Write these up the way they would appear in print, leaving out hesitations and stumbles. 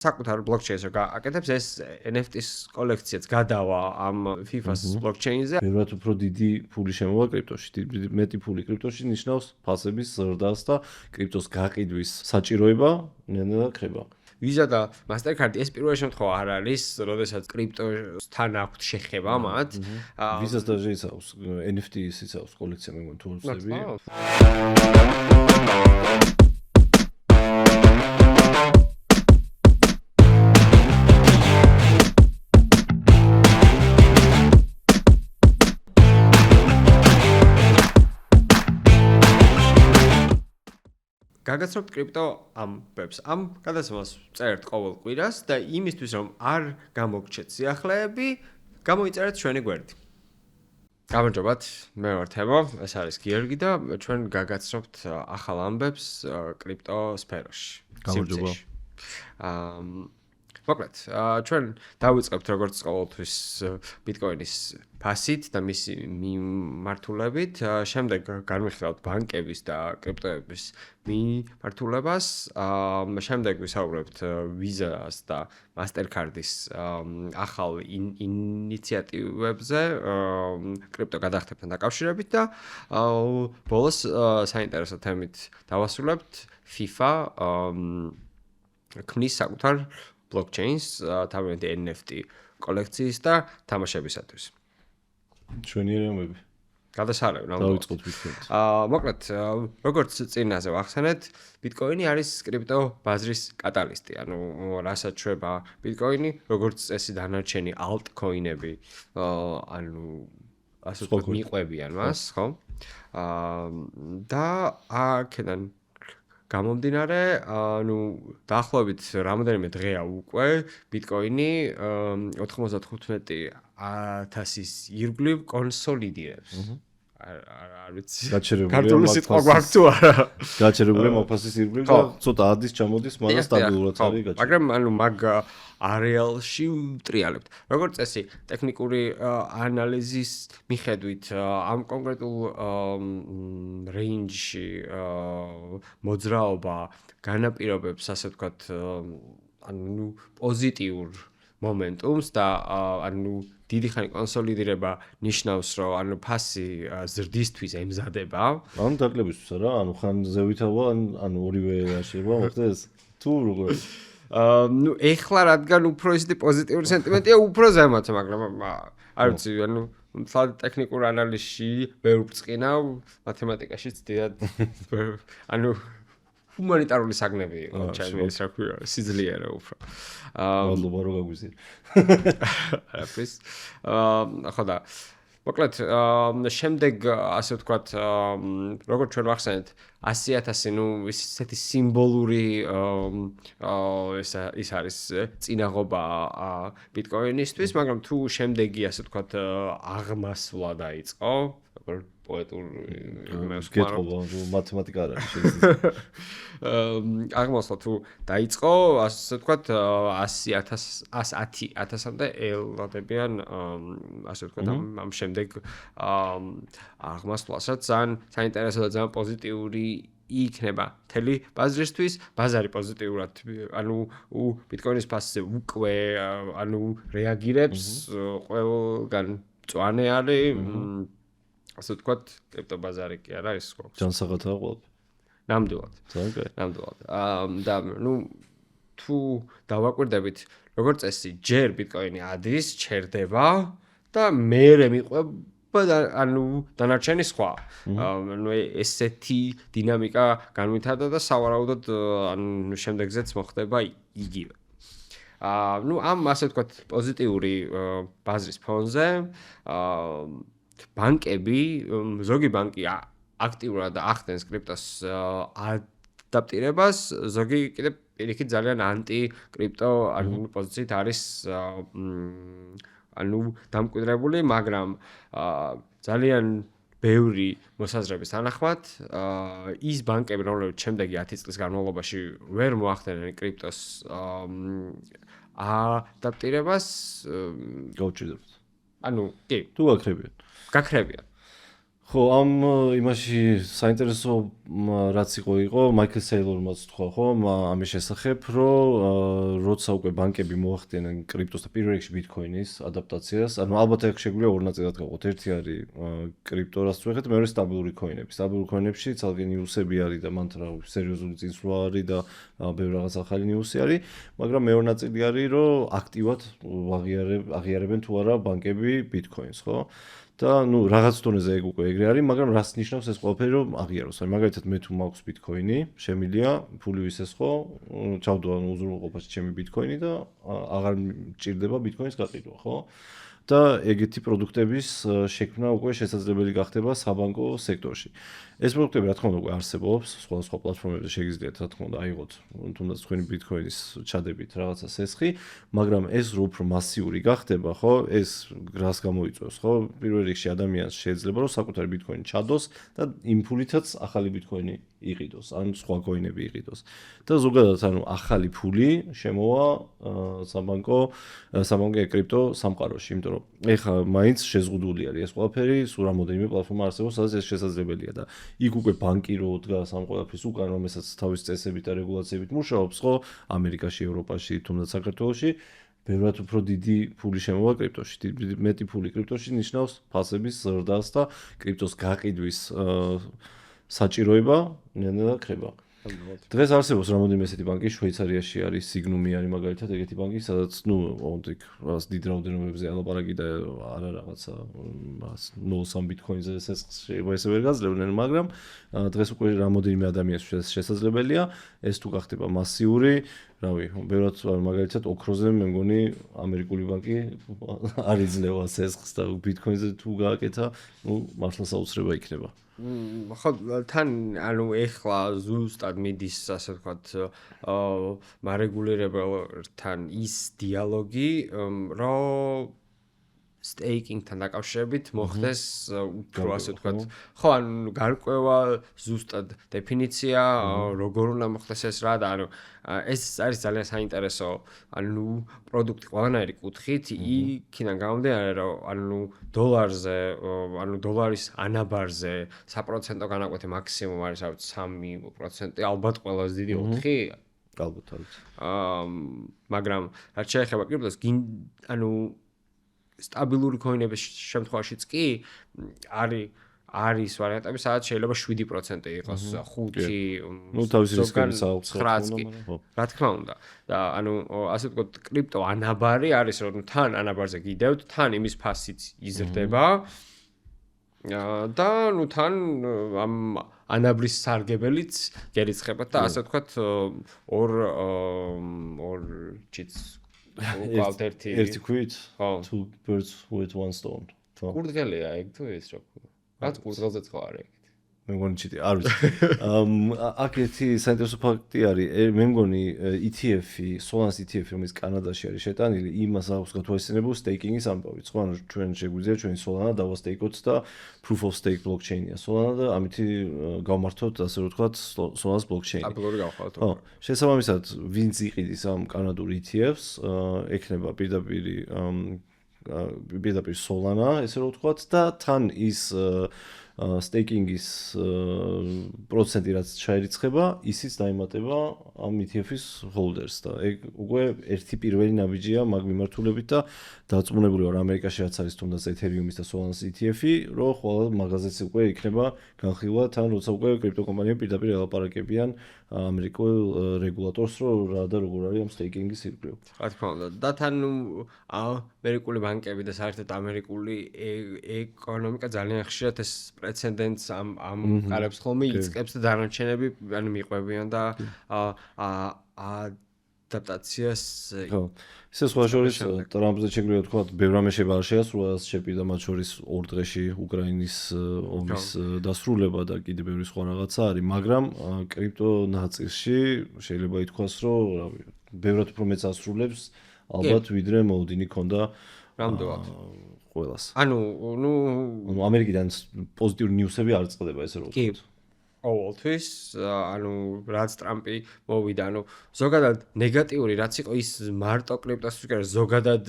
საკუთარ blockchain-ს რო გააკეთებს, ეს NFT-ის კოლექციაც გადავა ამ FIFA-ს blockchain-ზე. ბევრად უფრო დიდი ფული შემოვა კრიპტოში. მეტი ფული კრიპტოში ნიშნავს ფასების ზრდას და კრიპტოს გაყიდვის საჭიროება ნელ-ნელა ხდება. Visa და Mastercard ეს პირველი შემთხვევა არ არის, როდესაც კრიპტოსთან აქვთ შეხება მათ. Visa-ს და იცავს NFT-ის იცავს კოლექცია მეგონა თუ ვსები. გაგაცნობთ კრიპტო ამბებს. ამ გადაცემას წერთ ყოველ კვირას და იმისთვის რომ არ გამოგჩეთ სიახლეები, გამოიწერეთ ჩვენი გვერდი. გამარჯობათ, მე ვარ თემო, ეს არის გიორგი და ჩვენ გაგაცნობთ ახალ ამბებს კრიპტო სფეროში. გამარჯობა. მოკლედ, ჩვენ დავიწყებთ როგორც ყოველთვის ბიტკოინის ფასით და მისი მიმართულებით, შემდეგ განვიხილავთ ბანკების და კრიპტოების მიმართულებას, შემდეგ ვისაუბრებთ Visa-ს და Mastercard-ის ახალ ინიციატივებზე კრიპტო გადახდებთან დაკავშირებით და ბოლოს საინტერესო თემით დავასრულებთ FIFA ქმნის საკუთარ blockchain-ს, თავიანთი NFT კოლექციის და თამაშებისათვის. ჩვენი რამები. გადასარევ დავიწყოთ ვიქნებით. მოკლედ, როგორც წინაზე ვახსენეთ, ბიტკოინი არის კრიპტო ბაზრის კატალისტი, ანუ რასაც შვება ბიტკოინი, როგორც წესი დანარჩენი altcoin-ები, ანუ ასე ვთქვათ, მიყვებიან მას, ხო? და აქედან გამომდინარე, ანუ დაახლოებით რამოდენიმე დღეა უკვე ბიტკოინი 95,000-ის ირგვლივ კონსოლიდირებს. არ ვიცი. ქართული სიტყვა გვაქვს თუ არა? გაჩერებულია მაგფასის ირგვლივ და ცოტა ადის ჩამოდის, მაგრამ სტაბილურად არის გაჩერებული. მაგრამ ანუ მაგ არეალში ვტრიალებთ. როგორც წესი, ტექნიკური ანალიზის მიხედვით ამ კონკრეტულ რეინჯში მოძრაობა განაპირობებს, ასე ვთქვათ, ანუ პოზიტიურ მომენტუმს და ანუ დიდი ხანი კონსოლიდირება ნიშნავს, რომ ანუ ფასი ზრდისთვის ემზადება. ანუ დაკლებისთვის არა, ანუ ხან ზევითავა, ანუ ორივე შეიძლება მოხდეს თუ როგორ. ნუ ეხლა რადგან უფრო ისეთი პოზიტიური სენტიმენტია, უფრო ზემოთი, მაგრამ არ ვიცი, ანუ თვალ ტექნიკურ ანალიზში ვერ ვწყინავ, მათემატიკაშიც დიდად ანუ ჰუმანიტარული საგნები იყო ჩემი ეს რა ქვია, სიძლიერე უფრო. მადლობა რომ გაგვიზიარეთ. არაფრის. ხო და მოკლედ, შემდეგ ასე ვთქვათ, როგორც ჩვენ ვახსენეთ, 100,000, ნუ ისეთი სიმბოლური ის არის წინაღობა ბიტკოინისთვის, მაგრამ თუ შემდეგი ასე ვთქვათ აღმასვლა დაიწყო, როგორ პოეტური მათემატიკა არ არის შეიძლება. აღმოსვლა თუ დაიწყო, ასე ვთქვათ 110,000-მდე ელოდებიან, ასე ვთქვათ ამ შემდეგ აღმასვლასაც ძალიან საინტერესო და ძალიან პოზიტიური იქნება მთელი ბაზრისთვის, ბაზარი პოზიტიურად, ანუ ბიტკოინის ფასზე უკვე ანუ რეაგირებს, ყველგან მწვანე არის. ასე ვთქვათ, კრიპტო ბაზარი კი არა ის ხო. ჯანსაღადაა ყველაფერი. ნამდვილად. ნამდვილად. და ნუ თუ დავაკვირდებით, როგორც წესი, ჯერ ბიტკოინი ადის, ჩერდება და მერე მიყვება ანუ დანარჩენი სხვა. ანუ ესეთი დინამიკა განვითარდა და სავარაუდოდ ანუ შემდეგზეც მოხდება იგივე. ნუ ამ ასე ვთქვათ პოზიტიური ბაზრის ფონზე ბანკები, ზოგი ბანკი აქტიურად ახდენს კრიპტოს ადაპტირებას, ზოგი კიდე პირიქით ძალიან ანტი კრიპტო ანუ პოზიციით არის ანუ დამკვიდრებული, მაგრამ ძალიან ბევრი მოსაზრების თანახმად, ის ბანკები, რომლებიც შემდეგი 10 წლის განმავლობაში ვერ მოახდენენ კრიპტოს ადაპტირებას, გაუჭირდებთ. ანუ კი, თუ გაქრებიან. გაქრებიან. ხო, ამ იმაში საინტერესო რაც იყო მაიკლ სეილორმაც თქვა, ხო, ამის შესახებ, რომ როცა უკვე ბანკები მოახდენენ კრიპტოს და პირველ რიგში ბიტკოინის ადაპტაციას, ანუ ალბათ ეგ შეგვიძლია ორ ნაწილად გავყოთ. ერთი არის კრიპტო, რაც ვეხეთ, მეორე სტაბილური კოინები. სტაბილურ კოინებში ცალკე ნიუსები არის და მანდ რა სერიოზული წინსვლა არის და ბევრ რაღაც ახალი ნიუსი არის, მაგრამ მეორე ნაწილი არის, რომ აქტივად აღიარებენ თუ არა ბანკები ბიტკოინს, ხო? და ნუ რაღაც დონეზე ეგ უკვე ეგრე არის, მაგრამ რას ნიშნავს ეს ყველაფერი რომ აღიაროს? აი მაგალითად მე თუ მაქვს ბიტკოინი, შემილია, ფული ვისეს ხო, ჩავდო ანუ უზრუნველყოფაში ჩემი ბიტკოინი და აღარ მჭირდება ბიტკოინის გაყიდვა, ხო? და ეგეთი პროდუქტების შექმნა უკვე შესაძლებელი გახდება საბანკო სექტორში. ეს პროდუქტები რა თქმა უნდა უკვე არსებობს, სხვადასხვა პლატფორმებზე შეგიძლიათ რა თქმა უნდა აიღოთ, თუნდაც თქვენი ბიტკოინის ჩადებით რაღაცა სესხი, მაგრამ ეს რო უფრო მასიური გახდება, ხო, ეს რას გამოიწვევს, ხო? პირველ რიგში ადამიანს შეიძლება რომ საკუთარი ბიტკოინი ჩადოს და იმ ფულითაც ახალი ბიტკოინი იყიდოს, ან სხვა კოინები იყიდოს. და ზოგადად ანუ ახალი ფული შემოვა საბანკო კრიპტო სამყაროში, იმიტომ რომ ეხლა მაინც შეზღუდული არის ეს ყველაფერი, სულ რამოდენიმე პლატფორმა არსებობს, სადაც ეს შესაძლებელია და იქ უკვე ბანკი რო დგას ამ ყველაფრის უკან, რომელსაც თავის წესებით და რეგულაციებით მუშაობს, ხო, ამერიკაში, ევროპაში, თუნდაც საქართველოში, ბევრად უფრო დიდი ფული შემოვა კრიპტოში. მეტი ფული კრიპტოში ნიშნავს ფასების ზრდას და კრიპტოს გაყიდვის საჭიროება ნელ-ნელა ხდება. დღეს არსებობს რამოდენიმე ესეთი ბანკი, შვეიცარიაში არის, სიგნუმი არის მაგალითად ეგეთი ბანკი, სადაც ნუ ოდიკ რაღაც დიდ რაოდენობებზე ალაპარაკი და არა რაღაცა 0.3 ბიტკოინზე შეიძლება ესე ვერ გაძლევდნენ, მაგრამ დღეს უკვე რამოდენიმე ადამიანს შესაძლებელია, ეს თუ გახდება მასიური, რავი, ბევრად მაგალითად ოქროზე მე მგონი ამერიკული ბანკი არ იძლევა სესხს და ბიტკოინზე თუ გააკეთა, ნუ მართლა საოცრება იქნება. ხო, თან ანუ ეხლა ზუსტად მიდის ასე ვთქვათ მარეგულირებელთან ის დიალოგი, რომ სტეიკინგთან დაკავშირებით მოხდეს უფრო ასე ვთქვათ, ხო, ანუ გარკვევა ზუსტად დეფინიცია, როგორ უნდა მოხდეს ეს რა და ანუ ეს არის ძალიან საინტერესო, ანუ პროდუქტი ყველანაირი კუთხით, იქიდან გამომდინარე, რომ ანუ დოლარზე, ანუ დოლარის ანაბარზე საპროცენტო განაკვეთი მაქსიმუმ არის, რა ვიცი, 3%, ალბათ ყველაზე დიდი 4%. ალბათ არის. მაგრამ რაც შეეხება კრიპტოს, ანუ სტაბილური კოინების შემთხვევაშიც კი არის ვარიანტები, სადაც შეიძლება 7% იყოს, 5%, ნუ თავის რისკების აუცხრაც კი. რა თქმა უნდა. და ანუ ასე ვთქვათ, კრიპტო ანაბარი არის, რომ თან ანაბარზე გიდევთ, თან იმის ფასიც იზრდება. და ნუ თან ამ ანაბრის სარგებელიც გერიცხებათ და ასე ვთქვათ, ორ ჩიც ყავთ ერთი ქვით, two birds with one stone. კურდღელია ეგ თუ ეს რა. რაც კურდღელზეც ხო არის ეგეთი. მე მგონი ჩიტი არ ვიცი. აქეთი საინტერესო ფაქტი არის, მე მგონი ETF-ი, Solana ETF-ი, რომელიც კანადაში არის შეტანილი, იმას აქვს გათვალისწინებულ სტეიკინგის ამბავიც, ხო? ანუ ჩვენ შეგვიძლია ჩვენი Solana დავასტეიკოთ და proof of stake blockchain-ია Solana და ამითი გავმართოთ, ასე რომ ვთქვათ, Solana-ს blockchain-ი. სტაბილური გავხვალოთ. ხო, შესაბამისად, ვინც იყიდის ამ კანადურ ETF-ს, ექნება პირდაპირ Solana, ესე რომ ვთქვათ და თან ის სტეიკინგის პროცენტი რაც ჩაერიცხება, ისიც დაემატება ამ ETF-ის ჰოლდერს და ეგ უკვე ერთი პირველი ნაბიჯია მაგ მიმართულებით და დაწმუნებული ვარ ამერიკაში რაც არის თუნდაც Ethereum-ის და Solana-ს ETF-ი, რომ ყველა მაღაზიაც უკვე იქნება განხილვა თან, როცა უკვე კრიპტოკომპანიები პირდაპირ ელაპარაკებიან ამერიკულ რეგულატორს, რომ რა და როგორ არის ამ სტეიკინგის ირგვლივ. რა თქმა უნდა, და თან ამერიკული ბანკები და საერთოდ ამერიკული ეკონომიკა ძალიან ხშირად ეს პრეცედენტს ამ კარებს ხოლმე იწყებს და დანარჩენები ანუ მიყვებიან და ადაპტაციას ხო ისე სხვა შორის ტრამპზე შეგვიძლია თქვა ბევრ რამე შეიძლება არ შეასრულოს შეპირდა მათ შორის 2 დღეში უკრაინის ომის დასრულება და კიდე ბევრი სხვა რაღაცა არის მაგრამ კრიპტო ნაწილში შეიძლება ითქვას რომ რავი ბევრად უფრო მეც ასრულებს ალბათ ვიდრე მოუდინი ქონდა რამდენად ყველას ანუ ამერიკიდან პოზიტიური ნიუსები არ წყდება ესე რომ კი ყოველთვის, ანუ რაც ტრამპი მოვიდა, ანუ ზოგადად ნეგატიური რაც იყო ის მარტო კრიპტოსთვის კი არა, ზოგადად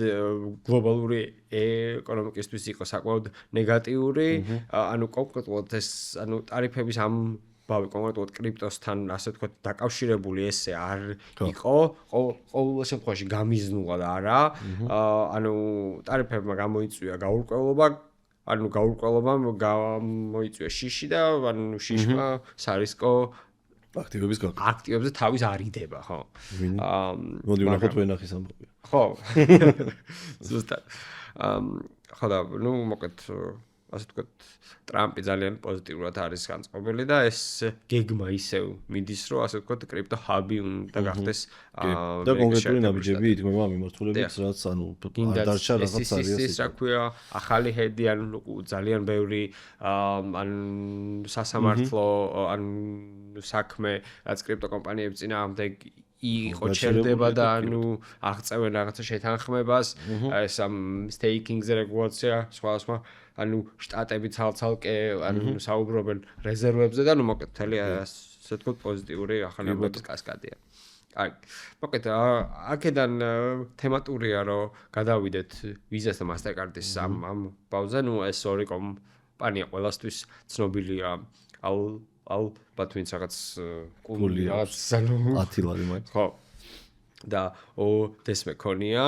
გლობალური ეკონომიკისთვის იყო საკმაოდ ნეგატიური, ანუ კონკრეტულად ეს, ანუ ტარიფების ამბავი კონკრეტულად კრიპტოსთან, ასე ვთქვათ, დაკავშირებული ესე არ იყო, ყოველ შემთხვევაში გამიზნულად არა, ანუ ტარიფებმა გამოიწვია გაურკვევლობა, ანუ გაურკვევლობამ გამოიწვია შიში და ანუ შიშმა სარისკო აქტივებზე თავის არიდება, ხო? მოდი ვნახოთ ვენახის ამბავი. ხო. ზუსტად. ხო და ნუ მოკლედ ასე ვთქვათ, ტრამპი ძალიან პოზიტიურად არის განწყობილი და ეს გეგმა ისევ მიდის, რომ ასე ვთქვათ, კრიპტო ჰაბი უნდა გახდეს და კონკრეტული ნაბიჯები ითქმება ამ მიმართულებით, რაც ანუ დარჩა რაღაც არის. ეს რა ქვია, ახალი ჰედი, ანუ ძალიან ბევრი ან სასამართლო ან საქმე, რაც კრიპტო კომპანიების წინააღმდეგ იყო ჩერდება და ანუ აღწევენ რაღაცა შეთანხმებას, ეს ამ სტეიკინგზე რეგულაცია, სხვა ანუ შტატები ცალ-ცალკე ანუ საუბრობენ რეზერვებზე და ნუ მოკლედ მთელი ასე ვთქვათ პოზიტიური ახალების კასკადია. აი, მოკლედ აქედან თემატურია რომ გადავიდეთ ვიზას და მასტერკარდის ამ ბავზე, ნუ ეს ორი კომპანია ყველასთვის ცნობილია ალბათ ვინც რაღაც კული რაღაც ანუ 10 ლარი მაქვს. ხო. და დეს მეკონია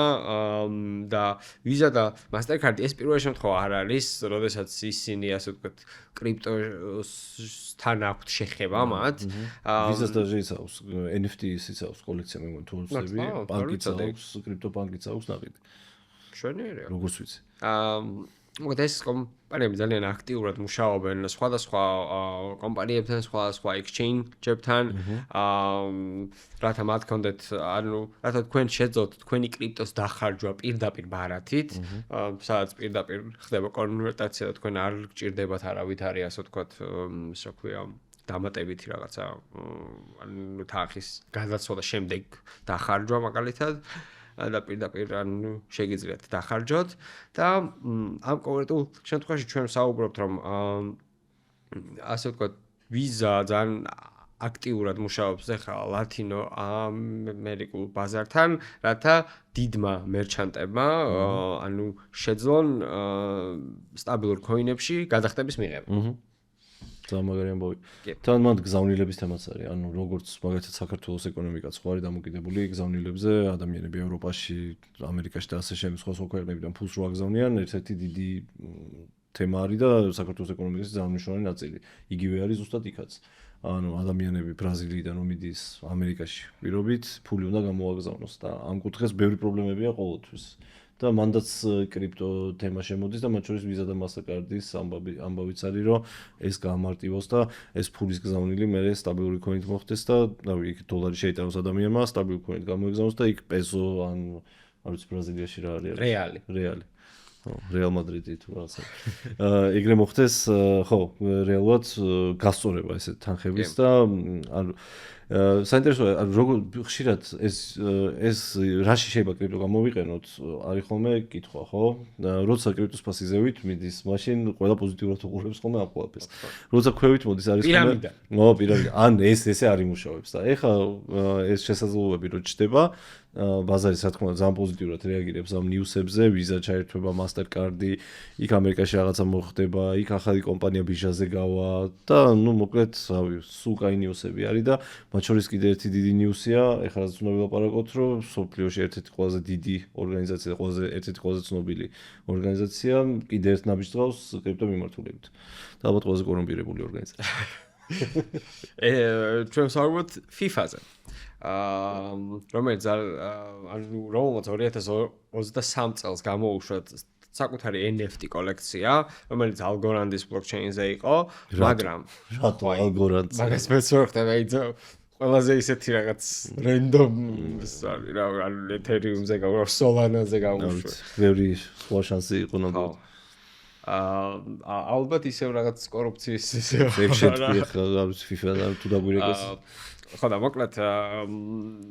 და ვიზა და მასტერკარდი ეს პირველ შემთხვევა არ არის, როდესაც ისინი ასე ვთქვათ კრიპტოსთან აქვთ შეხება მათ. ვიზას და ჟეიცავს NFT-ის იცავს კოლექცია მე მგონი თურქები, ბანკიც აქვს, კრიპტობანკიც აქვს ნაყიდი. შვენიერია. როგორც ვიცი. მოკლედ ეს კომპანიები ძალიან აქტიურად მუშაობენ სხვადასხვა კომპანიებთან, სხვადასხვა exchange-ებთან, რათა მათ კონდეთ, ანუ რათა თქვენ შეძლოთ თქვენი კრიპტოს დახარჯვა პირდაპირ ბარათით, სადაც პირდაპირ ხდება კონვერტაცია და თქვენ არ გჭირდებათ არავითარი, ასე ვთქვათ, რა ქვია, დამატებითი რაღაცა, ანუ თანხის გადაცვალა შემდეგ დახარჯვა მაგალითად. და პირდაპირ ანუ შეგიძლიათ დახარჯოთ და ამ კონკრეტულ შემთხვევაში ჩვენ საუბრობთ რომ ასე ვთქვათ ვიზა ძალიან აქტიურად მუშაობს ახლა ლათინო ამერიკულ ბაზართან, რათა დიდმა მერჩანტებმა ანუ შეძლონ სტაბილურ კოინებში გადახდების მიღება. ძალიან მაგარი ამბავი. თან მათ გზავნილების თემაც არის, ანუ როგორც მაგალითად საქართველოს ეკონომიკაც ხო არის დამოკიდებული გზავნილებზე, ადამიანები ევროპაში, ამერიკაში და ასე შემდეგ სხვა ქვეყნებიდან ფულს რო აგზავნიან, ერთ-ერთი დიდი თემა არის და საქართველოს ეკონომიკის ძალანიშნული ნაწილი. იგივე არის ზუსტად იქაც. ანუ ადამიანები ბრაზილიიდან ომიდის ამერიკაში პირობით ფული უნდა გამოაგზავნოს და ამ კუთხეს ბევრი პრობლემებია ყოველთვის. და მანდაც კრიპტო თემა შემოდის და მათ შორის ვიზა და მასტერკარდის ამბავიც არის, რომ ეს გამარტივოს და ეს ფულის გზავნილი მე სტაბილური კოინით მოხდეს და რავი, იქ დოლარი შეიტანოს ადამიანმა, სტაბილურ კოინით გამოიგზავნოს და იქ პესო ან არ ვიცი ბრაზილიაში რა არის. რეალი. რეალ მადრიდი თუ რაღაცა. ეგრე მოხდეს, ხო, რეალურად გასწორება ესე თანხების და ანუ საინტერესოა როგორ ხშირად ეს რაში შეიძლება კრიპტო გამოვიყენოთ, არის ხოლმე კითხვა, ხო? როცა კრიპტოს ფასიზევით მიდის, მაშინ ყველა პოზიტიურად უყურებს ხოლმე ამ ყველაფერს. როცა ქვევით მოდის არის ხოლმე პირამიდა. ან ესე არ იმუშავებს და ეხლა ეს შესაძლებლობები რო ჩდება ბაზარი რა თქმა უნდა ძალიან პოზიტიურად რეაგირებს ამ ნიუსებზე, ვიზა ჩაერთვება, მასტერკარდი, იქ ამერიკაში რაღაცა მოხდება, იქ ახალი კომპანია ბიჟაზე გავა და ნუ მოკლედ, რავი, სულ კაი ნიუსები არის და მათ შორის კიდე ერთი დიდი ნიუსია, ეხლა რაც უნდა ვილაპარაკოთ, რომ სოფლიოში ერთ-ერთი ყველაზე დიდი ორგანიზაცია და ერთ-ერთი ყველაზე ცნობილი ორგანიზაცია კიდე ერთ ნაბიჯს დღავს კრიპტო მიმართულებით. და ალბათ ყველაზე კორუმპირებული ორგანიზაცია. ჩვენ საუბრობთ FIFA-ზე. რომელიც ანუ რომელმაც 2023 წელს გამოუშვა საკუთარი NFT კოლექცია, რომელიც ალგორანდის ბლოკჩეინზე იყო, მაგრამ რატო ალგორანდს? მაგას მეც ვერ ხდება, იცი ყველაზე ისეთი რაღაც რენდომ არის რა, ანუ ეთერიუმზე გავა, სოლანაზე გამოუშვა. ბევრი სხვა შანსი იყო ნამდვილად. ალბათ ისევ რაღაც კორუფციის ისევ შეჭრილი ხარ FIFA და თუ დაგვირეკოს. ხო და მოკლედ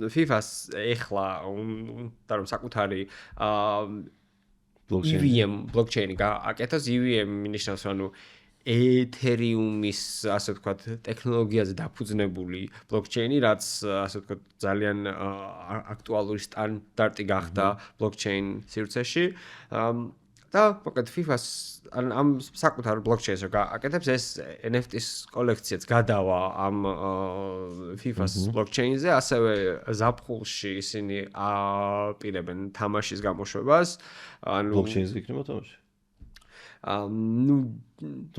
FIFA-ს ეხლა და რომ საკუთარი EVM ბლოკჩეინი გააკეთოს, EVM ნიშნავს, ანუ ეთერიუმის ასე ვთქვათ ტექნოლოგიაზე დაფუძნებული ბლოკჩეინი, რაც ასე ვთქვათ ძალიან აქტუალური სტანდარტი გახდა ბლოკჩეინ სივრცეში. და მოკლედ FIFA-ს ამ საკუთარ ბლოკჩეინს რო გააკეთებს ეს NFT-ის კოლექციაც გადავა ამ FIFA-ს ბლოკჩეინზე, ასევე ზაფხულში ისინი აპირებენ თამაშის გამოშვებას. ბლოკჩეინზე იქნება თამაში? ნუ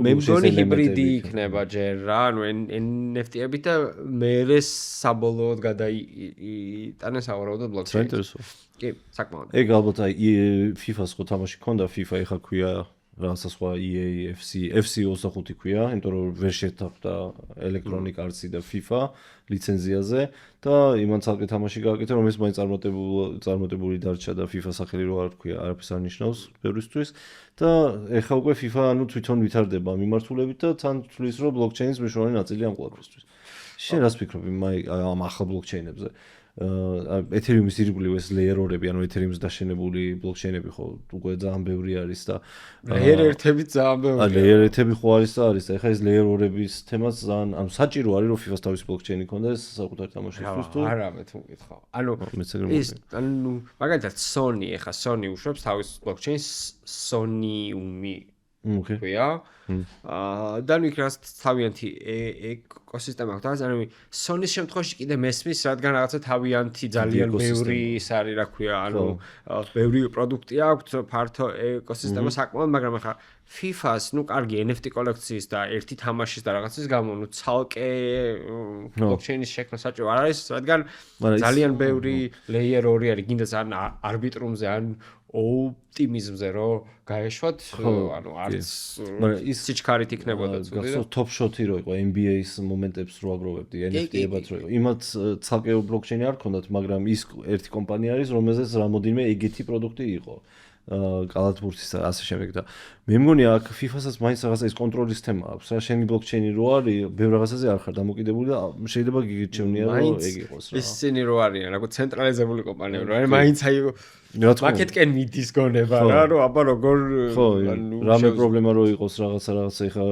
მე მგონი ჰიბრიდი იქნება ჯერ რა, ანუ NFT-ები და მერე საბოლოოდ გადაიტანეს ავარაუდოდ ბლოკჩეინს. საინტერესო. კი, საკმაოდ. ეგ ალბათ აი FIFA-ს ხო თამაში ქონდა, FIFA ეხა ქვია რაღაცა სხვა EA, FC 25 ქვია, იმიტომ რომ ვერ შეთანხმდა Electronic Arts-ი და FIFA ლიცენზიაზე და იმან ცალკე თამაში გააკეთა, რომელიც მაინც წარმატებული დარჩა და FIFA სახელი რო არ ქვია, არაფერს არ ნიშნავს ბევრისთვის და ეხა უკვე FIFA ანუ თვითონ ვითარდება მიმართულებით და თან თulis რომ ბლოკჩეინის მნიშვნელოვანი ნაწილი ამ ყველაფრისთვის. შენ რას ფიქრობ ამ ახალ ბლოკჩეინებზე? ეთერიუმის ირგვლივ ეს ლეიერები, ანუ ეთერიუმის დაშენებული ბლოკჩეინები ხო უკვე ძალიან ბევრი არის და ლეიერები ძალიან ბევრია. ლეიერები ხო არის და არის და ეხლა ეს ლეიერების თემაც ძალიან ანუ საჭირო არის რომ FIFA-ს თავისი ბლოკჩეინი ქონდეს საკუთარ თამაშისთვის თუ არა მე თუ მკითხავ. ანუ ის ანუ მაგალითად Sony ეხლა Sony უშვებს თავის ბლოკჩეინს Sonium-ი ქვია. და ნუ იქ რაღაც თავიანთი ეკოსისტემა აქვს, ანუ Sony-ის შემთხვევაში კიდე მესმის, რადგან რაღაცა თავიანთი ძალიან ბევრი ის არის, რა ქვია, ანუ ბევრი პროდუქტი აქვს, ფართო ეკოსისტემა საკმაოდ, მაგრამ ახლა FIFA-ს, ნუ კარგი NFT კოლექციის და ერთი თამაშის და რაღაცის გამო, ნუ ცალკე ბლოკჩეინის შექმნა საჭირო არ არის, რადგან ძალიან ბევრი layer 2 არის, გინდა ძალიან არბიტრუმზე, ან ოპტიმიზმზე რო გაეშვათ, ანუ არც ის სიჩქარით იქნებოდა ცუდი და top shot-ი რო იყო NBA-ის მომენტებს რო აგროვებდი, NFT-ებად რო იყო. იმათ ცალკე ბლოკჩეინი არ ქონდათ, მაგრამ ის ერთი კომპანია არის, რომელზეც რამოდენიმე ეგეთი პროდუქტი იყო. კალათბურთის და ასე შემდეგ და მე მგონი აქ FIFA-საც მაინც რაღაცა ის კონტროლის თემა აქვს. რა შენი ბლოკჩეინი რო არის, ბევრ რაღაცაზე არ ხარ დამოკიდებული და შეიძლება გიგიჩევნია რომ ეგ იყოს რა. ისინი რო არიან, როგორ ცენტრალიზებული კომპანიები რო არის, მაინც აი მაკეტკენ მიდის გონება რა, რომ აბა როგორ ანუ რამე პრობლემა რო იყოს რაღაცა ეხა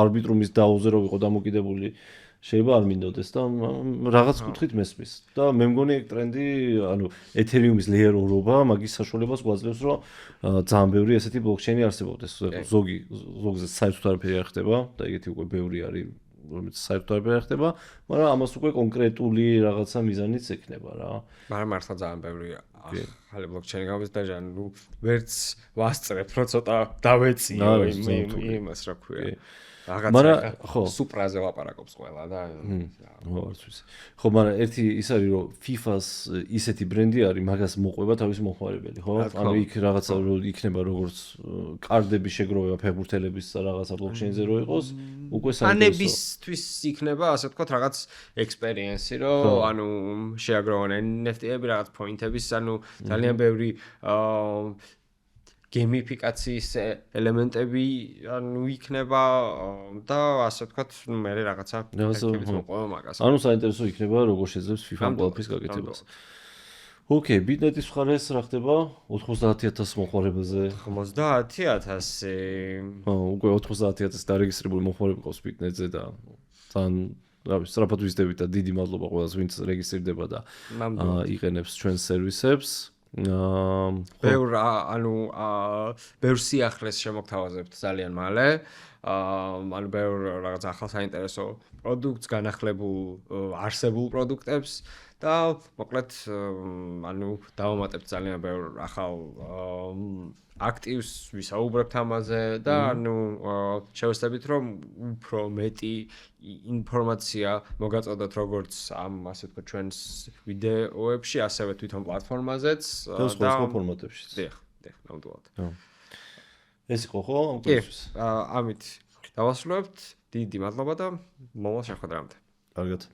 არბიტრუმის დაუზე რო იყო დამოკიდებული შეიძლება არ მინდოდეს და რაღაც კუთხით მესმის და მე მგონი ეგ ტრენდი ანუ ეთერიუმის layer 2-ობა მაგის საშუალებას გვაძლევს რომ ძალიან ბევრი ესეთი ბლოკჩეინი არსებობდეს ზოგზე საერთოდ არაფერი არ ხდება და ეგეთი უკვე ბევრი არის რომელიც საერთოდ არაფერი არ ხდება მაგრამ ამას უკვე კონკრეტული რაღაცა მიზანიც ექნება რა მაგრამ მართლა ძალიან ბევრია ხალე ბლოკჩეინი გამოს და ნუ ვერც ვასწრებ რო ცოტა დავეწიო იმას რა ქვია მაგრამ ხო სუპრაზე ლაპარაკობს ყველა და ხო არც ვიცი ხო მაგრამ ერთი ის არის რომ FIFA-ს ისეთი ბრენდი არის მაგას მოყვება თავის მოხმარებელი ხო ანუ იქ რაღაცა რო იქნება როგორც კარდების შეგროვება ფეხბურთელების და რაღაცა ბლოკჩეინზე რო იყოს უკვე ანებისთვის იქნება ასე ვთქვათ რაღაც ექსპერიენსი რომ ანუ შეაგროვონ NFT-ები რაღაც პოინტების ანუ ძალიან ბევრი გეიმიფიკაციის ელემენტები ანუ იქნება და ასე ვთქვათ, მე რაღაცა ეკებით მოყვება მაგას. ანუ საინტერესო იქნება როგორ შეძლებს FIFA-მ ყველაფრის გაკეთებას. ოკეი, ბიტნეტის მხარეს რა ხდება? 90000 მოხმარებელზე. 90000. უკვე 90000 დარეგისტრირებული მოხმარებელი ყავს ბიტნეტზე და თან რავი, სწრაფად ვიზრდებით და დიდი მადლობა ყველას, ვინც რეგისტრირდება და იყენებს ჩვენს სერვისებს. ბევრ ანუ ბევრ სიახლეს შემოგთავაზებთ ძალიან მალე. ანუ ბევრ რაღაც ახალ საინტერესო პროდუქტს, განახლებულ არსებულ პროდუქტებს და მოკლედ ანუ დავამატებთ ძალიან ბევრ ახალ აქტივს ვისაუბრებთ ამაზე და ანუ შევეცდებით რომ უფრო მეტი ინფორმაცია მოგაწოდოთ როგორც ამ ასე ვთქვათ ჩვენს ვიდეოებში, ასევე თვითონ პლატფორმაზეც და სხვა ფორმატებშიც. დიახ, ნამდვილად. ეს იყო ხო ამ კურსის? ამით დავასრულებთ. დიდი მადლობა და მომავალ შეხვედრამდე. კარგად.